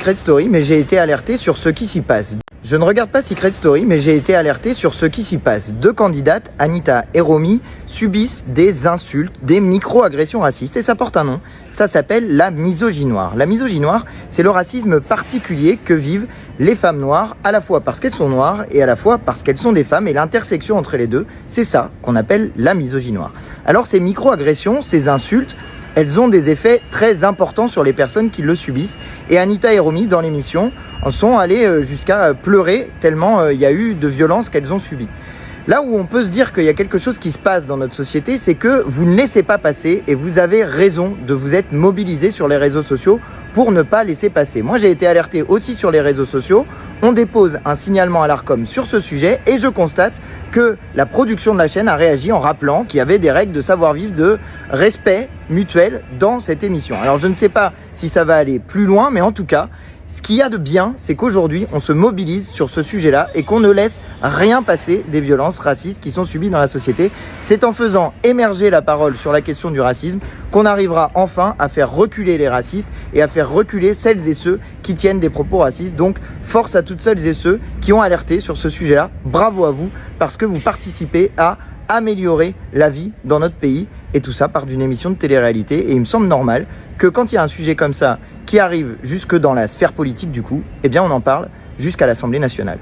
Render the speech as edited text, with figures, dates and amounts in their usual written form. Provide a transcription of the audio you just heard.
Secret Story, mais j'ai été alerté sur ce qui s'y passe. Je ne regarde pas Secret Story, mais j'ai été alerté sur ce qui s'y passe. Deux candidates, Anita et Romy, subissent des insultes, des micro-agressions racistes. Et ça porte un nom, ça s'appelle la misogynoire. La misogynoire, c'est le racisme particulier que vivent les femmes noires, à la fois parce qu'elles sont noires et à la fois parce qu'elles sont des femmes. Et l'intersection entre les deux, c'est ça qu'on appelle la misogynoire. Alors ces micro-agressions, ces insultes, elles ont des effets très importants sur les personnes qui le subissent. Et Anita et Romy, dans l'émission, en sont allées jusqu'à pleurer tellement il y a eu de violences qu'elles ont subies. Là où on peut se dire qu'il y a quelque chose qui se passe dans notre société, c'est que vous ne laissez pas passer et vous avez raison de vous être mobilisés sur les réseaux sociaux pour ne pas laisser passer. Moi, j'ai été alerté aussi sur les réseaux sociaux. On dépose un signalement à l'Arcom sur ce sujet et je constate que la production de la chaîne a réagi en rappelant qu'il y avait des règles de savoir-vivre, de respect mutuel dans cette émission. Alors, je ne sais pas si ça va aller plus loin, mais en tout cas, ce qu'il y a de bien, c'est qu'aujourd'hui, on se mobilise sur ce sujet-là et qu'on ne laisse rien passer des violences racistes qui sont subies dans la société. C'est en faisant émerger la parole sur la question du racisme qu'on arrivera enfin à faire reculer les racistes et à faire reculer celles et ceux qui tiennent des propos racistes. Donc, force à toutes celles et ceux qui ont alerté sur ce sujet-là. Bravo à vous, parce que vous participez à améliorer la vie dans notre pays, et tout ça part d'une émission de télé-réalité. Et il me semble normal que quand il y a un sujet comme ça qui arrive jusque dans la sphère politique du coup, eh bien on en parle jusqu'à l'Assemblée nationale.